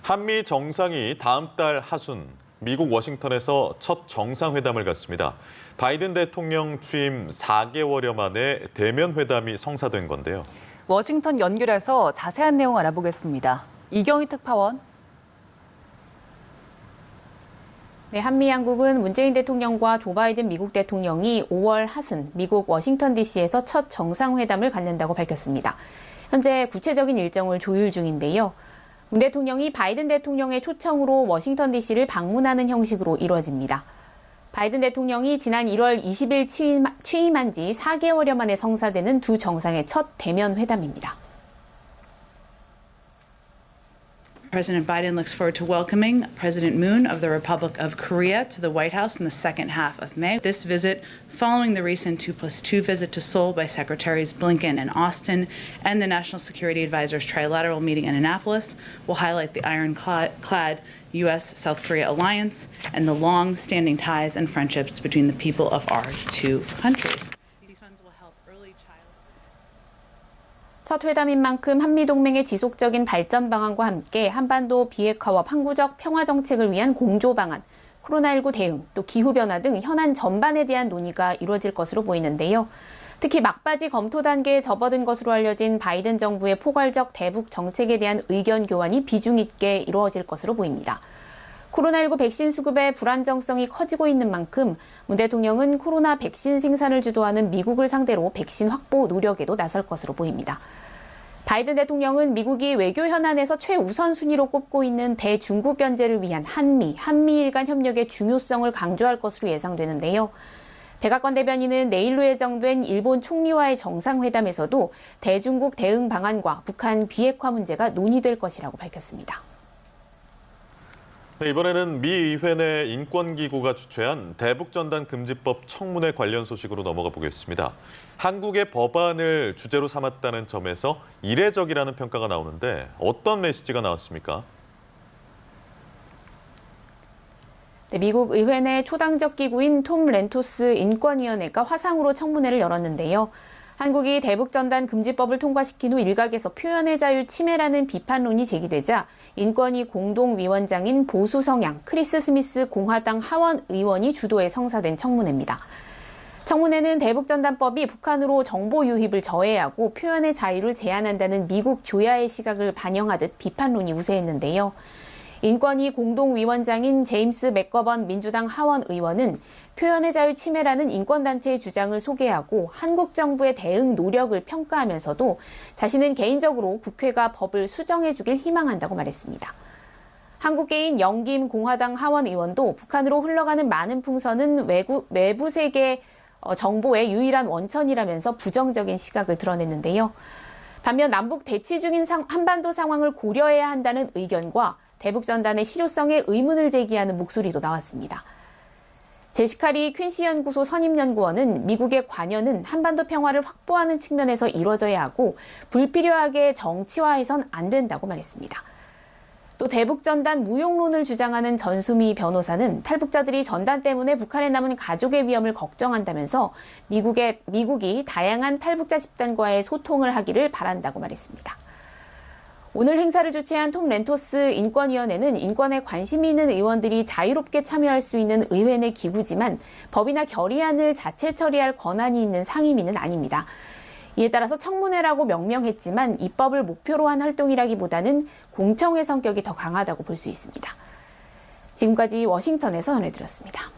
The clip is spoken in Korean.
한미 정상이 다음 달 하순 미국 워싱턴에서 첫 정상회담을 갖습니다. 바이든 대통령 취임 4개월여 만에 대면 회담이 성사된 건데요. 워싱턴 연결해서 자세한 내용 알아보겠습니다. 이경희 특파원. 네, 한미 양국은 문재인 대통령과 조 바이든 미국 대통령이 5월 하순 미국 워싱턴 DC에서 첫 정상회담을 갖는다고 밝혔습니다. 현재 구체적인 일정을 조율 중인데요. 문 대통령이 바이든 대통령의 초청으로 워싱턴 DC를 방문하는 형식으로 이루어집니다. 바이든 대통령이 지난 1월 20일 취임한 지 4개월여 만에 성사되는 두 정상의 첫 대면 회담입니다. President Biden looks forward to welcoming President Moon of the Republic of Korea to the White House in the second half of May. This visit, following the recent 2+2 visit to Seoul by Secretaries Blinken and Austin and the National Security Advisor's trilateral meeting in Annapolis, will highlight the ironclad U.S.-South Korea alliance and the long-standing ties and friendships between the people of our two countries. 첫 회담인 만큼 한미동맹의 지속적인 발전 방안과 함께 한반도 비핵화와 항구적 평화 정책을 위한 공조 방안, 코로나19 대응, 또 기후변화 등 현안 전반에 대한 논의가 이루어질 것으로 보이는데요. 특히 막바지 검토 단계에 접어든 것으로 알려진 바이든 정부의 포괄적 대북 정책에 대한 의견 교환이 비중 있게 이루어질 것으로 보입니다. 코로나19 백신 수급의 불안정성이 커지고 있는 만큼 문 대통령은 코로나 백신 생산을 주도하는 미국을 상대로 백신 확보 노력에도 나설 것으로 보입니다. 바이든 대통령은 미국이 외교 현안에서 최우선 순위로 꼽고 있는 대중국 견제를 위한 한미일 간 협력의 중요성을 강조할 것으로 예상되는데요. 백악관 대변인은 내일로 예정된 일본 총리와의 정상회담에서도 대중국 대응 방안과 북한 비핵화 문제가 논의될 것이라고 밝혔습니다. 네, 이번에는 미 의회 내 인권기구가 주최한 대북전단 금지법 청문회 관련 소식으로 넘어가 보겠습니다. 한국의 법안을 주제로 삼았다는 점에서 이례적이라는 평가가 나오는데 어떤 메시지가 나왔습니까? 네, 미국 의회 내 초당적 기구인 톰 렌토스 인권위원회가 화상으로 청문회를 열었는데요. 한국이 대북전단 금지법을 통과시킨 후 일각에서 표현의 자유 침해라는 비판론이 제기되자 인권위 공동위원장인 보수 성향 크리스 스미스 공화당 하원 의원이 주도해 성사된 청문회입니다. 청문회는 대북전단법이 북한으로 정보 유입을 저해하고 표현의 자유를 제한한다는 미국 조야의 시각을 반영하듯 비판론이 우세했는데요. 인권위 공동위원장인 제임스 맥거번 민주당 하원 의원은 표현의 자유 침해라는 인권단체의 주장을 소개하고 한국 정부의 대응 노력을 평가하면서도 자신은 개인적으로 국회가 법을 수정해주길 희망한다고 말했습니다. 한국계인 영김 공화당 하원 의원도 북한으로 흘러가는 많은 풍선은 외부 세계 정보의 유일한 원천이라면서 부정적인 시각을 드러냈는데요. 반면 남북 대치 중인 한반도 상황을 고려해야 한다는 의견과 대북전단의 실효성에 의문을 제기하는 목소리도 나왔습니다. 제시카리 퀸시 연구소 선임연구원은 미국의 관여는 한반도 평화를 확보하는 측면에서 이루어져야 하고 불필요하게 정치화해선 안 된다고 말했습니다. 또 대북전단 무용론을 주장하는 전수미 변호사는 탈북자들이 전단 때문에 북한에 남은 가족의 위험을 걱정한다면서 미국이 다양한 탈북자 집단과의 소통을 하기를 바란다고 말했습니다. 오늘 행사를 주최한 톰 렌토스 인권위원회는 인권에 관심이 있는 의원들이 자유롭게 참여할 수 있는 의회 내 기구지만 법이나 결의안을 자체 처리할 권한이 있는 상임위는 아닙니다. 이에 따라서 청문회라고 명명했지만 입법을 목표로 한 활동이라기보다는 공청회 성격이 더 강하다고 볼 수 있습니다. 지금까지 워싱턴에서 전해드렸습니다.